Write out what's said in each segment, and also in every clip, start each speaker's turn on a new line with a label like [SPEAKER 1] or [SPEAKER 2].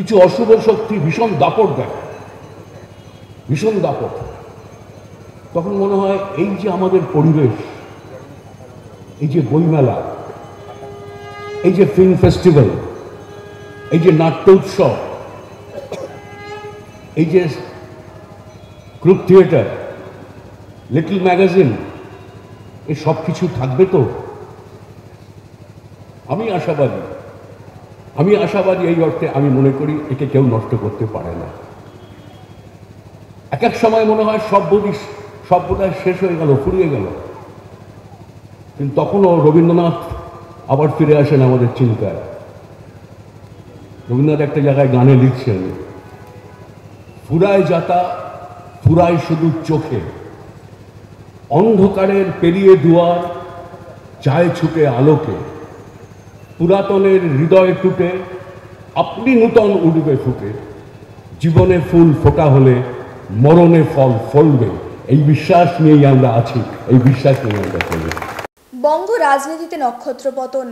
[SPEAKER 1] কিছু অশুভ শক্তি ভীষণ দাপট দেয়, ভীষণ দাপট। তখন মনে হয় এই যে আমাদের পরিবেশ, এই যে বইমেলা, এই যে ফিল্ম ফেস্টিভ্যাল, এই যে নাট্য উৎসব, এই যে গ্রুপ থিয়েটার, লিটল ম্যাগাজিন, এ সব কিছু থাকবে তো? আমি আশাবাদী এই অর্থে আমি মনে করি একে কেউ নষ্ট করতে পারে না। এক এক সময় মনে হয় সব বোধহয় শেষ হয়ে গেল, ফুরিয়ে গেল, কিন্তু তখনও রবীন্দ্রনাথ আবার ফিরে আসেন আমাদের চিন্তায়। রবীন্দ্রনাথ একটা জায়গায় গানে লিখছেন, ফুরায় যাতা ফুরায় শুধু চোখে, অন্ধকারের পেরিয়ে দুয়ার যায় ছুটে আলোকে, পুরাতনের হৃদয় টুটে আপনি নূতন উঠবে ফুটে, জীবনে ফুল ফোটা হলে মরণে ফল ফলবে, এই বিশ্বাস নিয়েই আমরা আছি, এই বিশ্বাস নিয়ে আমরা চলি।
[SPEAKER 2] বঙ্গ রাজনীতিতে নক্ষত্র পতন।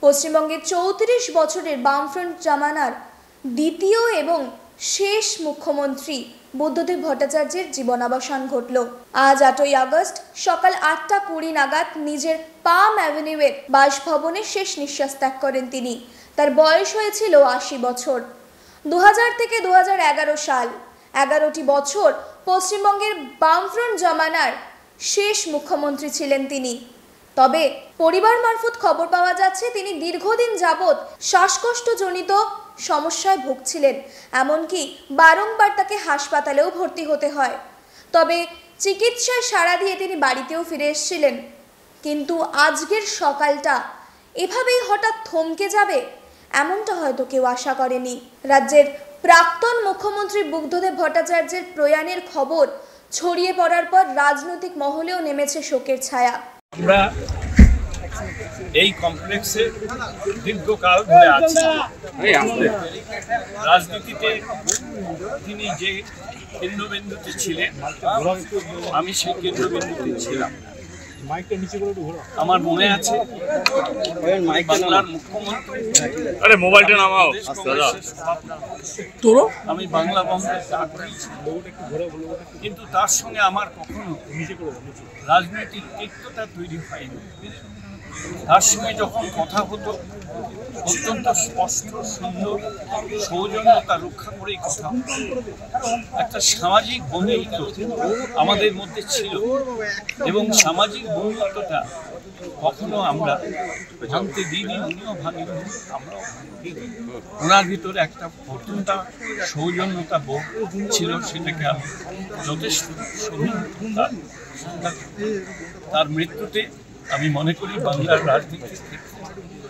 [SPEAKER 2] পশ্চিমবঙ্গের 34 বছরের বামফ্রন্ট জামানার দ্বিতীয় এবং শেষ মুখ্যমন্ত্রী বুদ্ধদেব ভট্টাচার্যের জীবনাবসান ঘটল। আজ 8ই আগস্ট সকাল 8:20 নাগাদ নিজের পাম অ্যাভিনিউয়ের বাসভবনে শেষ নিঃশ্বাস ত্যাগ করেন তিনি। তার বয়স হয়েছিল 80 বছর। 2000 থেকে 2011 সাল 11টি বছর পশ্চিমবঙ্গের বামফ্রন্ট জামানার শেষ মুখ্যমন্ত্রী ছিলেন তিনি। তবে পরিবার মারফত খবর পাওয়া যাচ্ছে তিনি দীর্ঘদিন যাবৎ শ্বাসকষ্টজনিত সমস্যায় ভুগছিলেন, এমনকি বারংবার তাকে হাসপাতালেও ভর্তি হতে হয়। তবে চিকিৎসায় সাড়া দিয়ে তিনি বাড়িতেও ফিরে এসেছিলেন। কিন্তু আজকের সকালটা এভাবেই হঠাৎ থমকে যাবে এমনটা হয়তো কেউ আশা করেনি। রাজ্যের প্রাক্তন মুখ্যমন্ত্রী বুদ্ধদেব ভট্টাচার্যের প্রয়াণের খবর ছড়িয়ে পড়ার পর রাজনৈতিক মহলেও নেমেছে শোকের ছায়া।
[SPEAKER 3] আমরা এই কমপ্লেক্সে দীর্ঘকাল ধরে আছি। রাজনীতিতে তিনি যে কেন্দ্রবিন্দুতে ছিলেন, আমি সেই কেন্দ্রবিন্দুতে ছিলাম। আমার মনে আছে বাংলার মুখ্যমন্ত্রী, আমি বাংলা বঙ্গের ডাক দিয়েছি, কিন্তু তার সঙ্গে আমার কখনো রাজনৈতিক তিক্ততা তৈরি হয়নি। তার সঙ্গে যখন কথা হতো অত্যন্ত স্পষ্ট, সুন্দর, সৌজন্যতা রক্ষা করেই কথা হতো। একটা সামাজিক বন্ধুত্ব আমাদের মধ্যে ছিল এবং সামাজিক বন্ধুত্বটা কখনো আমরা ভাঙতে দিইনি, উনিও ভাঙিনি, আমরাও ভাঙিনি। ওনার ভিতরে একটা কতটা সৌজন্যতা বোধ ছিল, সেটাকে আমি যথেষ্ট তার মৃত্যুতে আমি মনে করি বাংলার রাজনীতির ক্ষেত্রে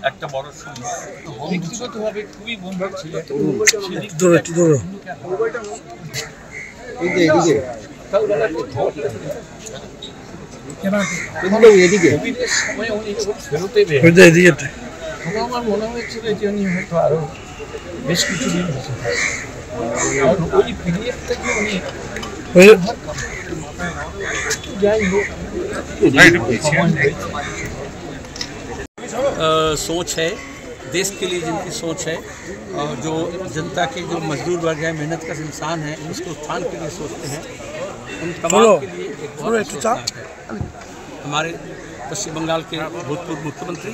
[SPEAKER 3] একটা বড় সময়। ব্যক্তিগতভাবে খুবই বন্ধু ছিলেন। আমার মনে হয়েছিল যে উনি হয়তো আরো বেশ কিছুদিন বেঁচে থাকবেন। ওই পিরিয়ড থেকে উনি যাই হোক
[SPEAKER 4] सोच है, देश के लिए जिनकी सोच है, और जो जनता के जो मजदूर वर्ग है, मेहनत का इंसान है, उसके उत्थान के लिए सोचते हैं, उन तमाम के लिए एक बहुत अफसोसनाक है। हमारे पश्चिम बंगाल के भूतपूर्व मुख्यमंत्री,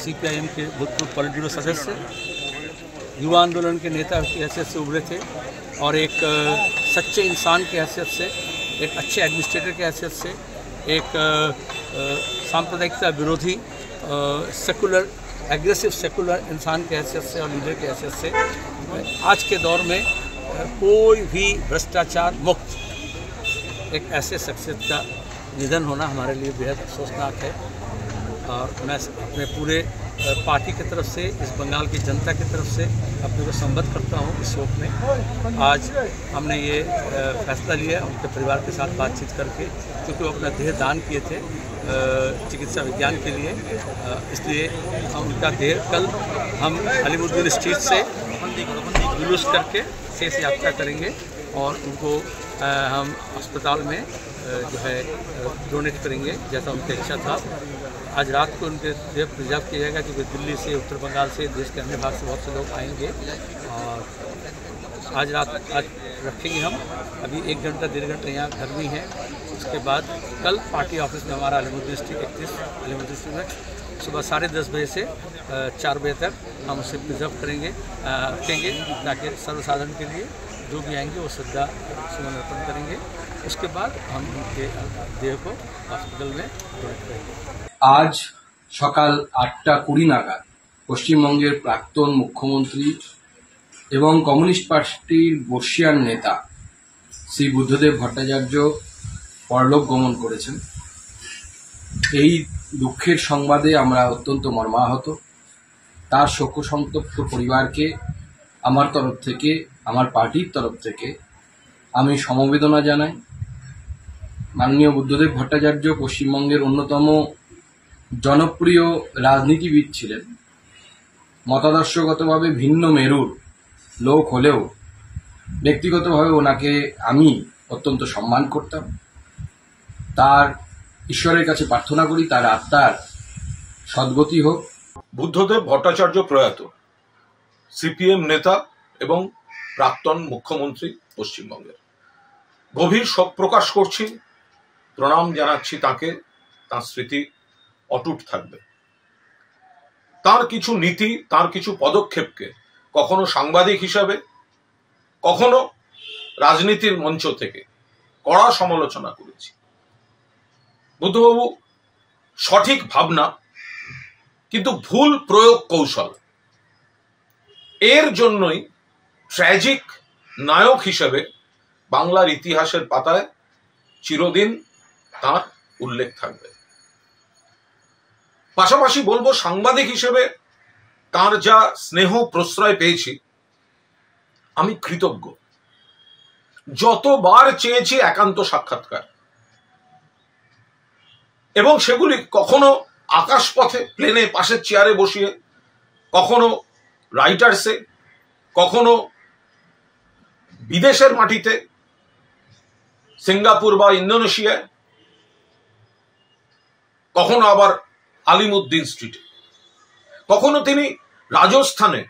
[SPEAKER 4] CPIM के भूतपूर्व पॉलिट ब्यूरो सदस्य, युवा आंदोलन के नेता की हैसियत से उभरे थे और एक सच्चे इंसान की हैसियत से, एक अच्छे एडमिनिस्ट्रेटर की हैसियत से, एक सांप्रदायिकता विरोधी सेकुलर एग्रेसिव सेकुलर इंसान की हैसियत से और लीडर की हैसियत से आज के दौर में कोई भी भ्रष्टाचार मुक्त एक ऐसे शख्सियत का निधन होना हमारे लिए बेहद अफसोसनाक है। और मैं अपने पूरे पार्टी की तरफ से, इस बंगाल की जनता की तरफ से अपने को संबद्ध करता हूँ इस शोक में। आज हमने ये फैसला लिया उनके परिवार के साथ बातचीत करके, क्योंकि वो अपना देह दान किए थे चिकित्सा विज्ञान के लिए, इसलिए उनका देह कल हम अलीमुद्दीन स्ट्रीट से जुलूस करके शेष यात्रा करेंगे और उनको हम अस्पताल में जो है डोनेट करेंगे जैसा उनकी इच्छा था। आज रात को उनके प्रिजर्व किया जाएगा, क्योंकि दिल्ली से, उत्तर बंगाल से, देश के अन्य भाग से बहुत से लोग आएंगे। और आज रात रखेंगे हम। अभी 1 घंटा 1.5 घंटा यहाँ घर में है। उसके बाद कल पार्टी ऑफिस में हमारा अलीमुद्दीन स्ट्रीट 31 अलीमुद्दीन स्ट्रीट में सुबह 10:30 बजे से 4 बजे तक हम उसे प्रिजर्व रखेंगे, ताकि सर्वसाधारण के लिए जो भी आएंगे वो श्रद्धा सुमन अर्पण करेंगे। उसके बाद हम उनके देह को हॉस्पिटल में डोनेट करेंगे।
[SPEAKER 5] आज সকাল 8:20 নাগাদ পশ্চিমবঙ্গের প্রাক্তন মুখ্যমন্ত্রী এবং কমিউনিস্ট পার্টির বর্ষিয়ান নেতা শ্রী বুদ্ধদেব ভট্টাচার্য পরলোক গমন করেছেন। এই দুঃখের সংবাদে আমরা অত্যন্ত মর্মাহত। তার শোকসন্তপ্ত পরিবারকে আমার তরফ থেকে, আমার পার্টির তরফ থেকে আমি সমবেদনা জানাই। মাননীয় বুদ্ধদেব ভট্টাচার্য পশ্চিমবঙ্গের অন্যতম জনপ্রিয় রাজনীতিবিদ ছিলেন। মতাদর্শগতভাবে ভিন্ন মেরুর লোক হলেও ব্যক্তিগতভাবে ওনাকে আমি অত্যন্ত সম্মান করতাম। তার ঈশ্বরের কাছে প্রার্থনা করি তার আত্মার সদ্গতি হোক।
[SPEAKER 6] বুদ্ধদেব ভট্টাচার্য প্রয়াত সিপিএম নেতা এবং প্রাক্তন মুখ্যমন্ত্রী পশ্চিমবঙ্গের। গভীর শোক প্রকাশ করছি, প্রণাম জানাচ্ছি তাকে। তার স্মৃতি অটুট থাকবে। তার কিছু নীতি, তার কিছু পদক্ষেপকে কখনো সাংবাদিক হিসাবে, কখনো রাজনীতির মঞ্চ থেকে কড়া সমালোচনা করেছি। বুদ্ধবাবু সঠিক ভাবনা কিন্তু ভুল প্রয়োগ কৌশল, এর জন্যই ট্র্যাজিক নায়ক হিসেবে বাংলার ইতিহাসের পাতায় চিরদিন তার উল্লেখ থাকবে। পাশাপাশি বলবো, সাংবাদিক হিসেবে তার যা স্নেহ প্রশ্রয় পেয়েছি আমি কৃতজ্ঞ। যতবার চেয়েছি একান্ত সাক্ষাৎকার, এবং সেগুলি কখনো আকাশপথে প্লেনে পাশের চেয়ারে বসিয়ে, কখনো রাইটার্সে, কখনো বিদেশের মাটিতে, সিঙ্গাপুর বা ইন্দোনেশিয়ায়, কখনো আবার আলিমুদ্দিন স্ট্রিটে, কখনো তিনি রাজস্থানে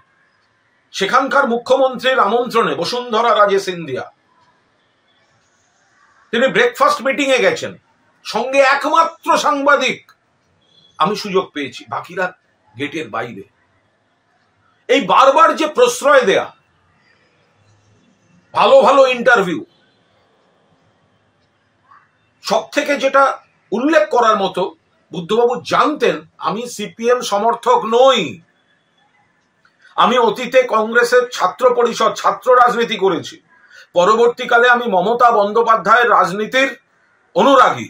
[SPEAKER 6] সেখানকার মুখ্যমন্ত্রীর আমন্ত্রণে বসুন্ধরা রাজে সিন্ধিয়া তিনি ব্রেকফাস্ট মিটিং এ গেছেন, সঙ্গে একমাত্র সাংবাদিক আমি সুযোগ পেয়েছি, বাকিরা গেটের বাইরে। এই বারবার যে প্রশ্রয় দেয়া, ভালো ভালো ইন্টারভিউ, সব থেকে যেটা উল্লেখ করার মতো, বুদ্ধবাবু জানতেন আমি সিপিএম সমর্থক নই। আমি অতীতে কংগ্রেসের ছাত্র পরিষদ, ছাত্র রাজনীতি করেছি। পরবর্তীকালে আমি মমতা বন্দ্যোপাধ্যায়ের রাজনীতির অনুরাগী।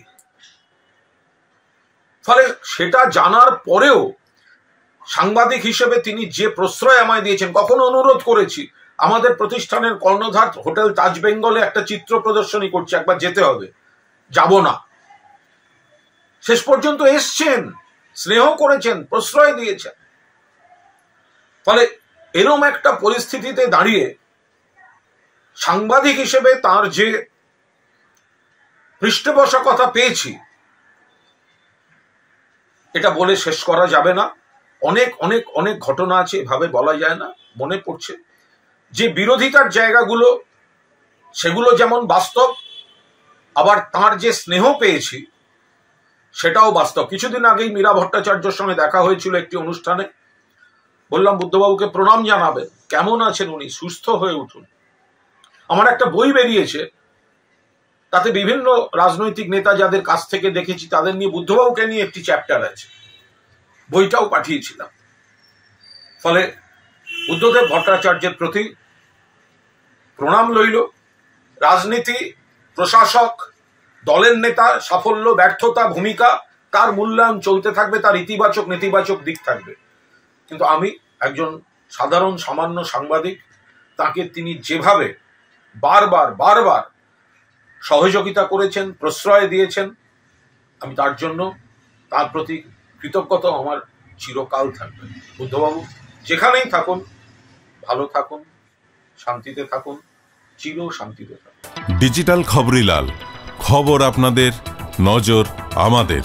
[SPEAKER 6] ফলে সেটা জানার পরেও সাংবাদিক হিসেবে তিনি যে প্রশ্রয় আমায় দিয়েছেন, কখনো অনুরোধ করেছি, আমাদের প্রতিষ্ঠানের কর্ণধার হোটেল তাজ বেঙ্গলে একটা চিত্র প্রদর্শনী করছে, একবার যেতে হবে, যাব না। শেষ পর্যন্ত এসছেন, স্নেহ করেছেন, প্রশ্রয় দিয়েছেন। ফলে এরকম একটা পরিস্থিতিতে দাঁড়িয়ে সাংবাদিক হিসেবে তার যে পৃষ্ঠপোষকতা পেয়েছি, এটা বলে শেষ করা যাবে না। অনেক অনেক অনেক ঘটনা আছে, এভাবে বলা যায় না। মনে পড়ছে যে বিরোধিতার জায়গাগুলো, সেগুলো যেমন বাস্তব, আবার তার যে স্নেহ পেয়েছি সেটাও বাস্তব। কিছুদিন আগেই মীরা ভট্টাচার্যের সঙ্গে দেখা হয়েছিল একটি অনুষ্ঠানে। বললাম বুদ্ধবাবুকে প্রণাম জানাবেন, কেমন আছেন উনি, সুস্থ হয়ে উঠুন। আমার একটা বই বেরিয়েছে, তাতে বিভিন্ন রাজনৈতিক নেতা যাদের কাছ থেকে দেখেছি তাদের নিয়ে, বুদ্ধবাবুকে নিয়ে একটি চ্যাপ্টার আছে, বইটাও পাঠিয়েছিলাম। ফলে বুদ্ধদেব ভট্টাচার্যের প্রতি প্রণাম রইল। রাজনীতি, প্রশাসক, দলের নেতা, সাফল্য, ব্যর্থতা, ভূমিকা, তার মূল্যায়ন চলতে থাকবে, তার ইতিবাচক নেতিবাচক দিক থাকবে। কিন্তু আমি একজন সাধারণ সামান্য সাংবাদিক, তাকে তিনি যেভাবে বারবার বারবার সহযোগিতা করেছেন, প্রশ্রয় দিয়েছেন, আমি তার জন্য তার প্রতি কৃতজ্ঞতা আমার চিরকাল থাকবে। বুদ্ধবাবু যেখানেই থাকুন, ভালো থাকুন, শান্তিতে থাকুন, চির শান্তিতে থাকুন।
[SPEAKER 7] ডিজিটাল খবরিলাল, খবর আপনাদের, নজর আমাদের।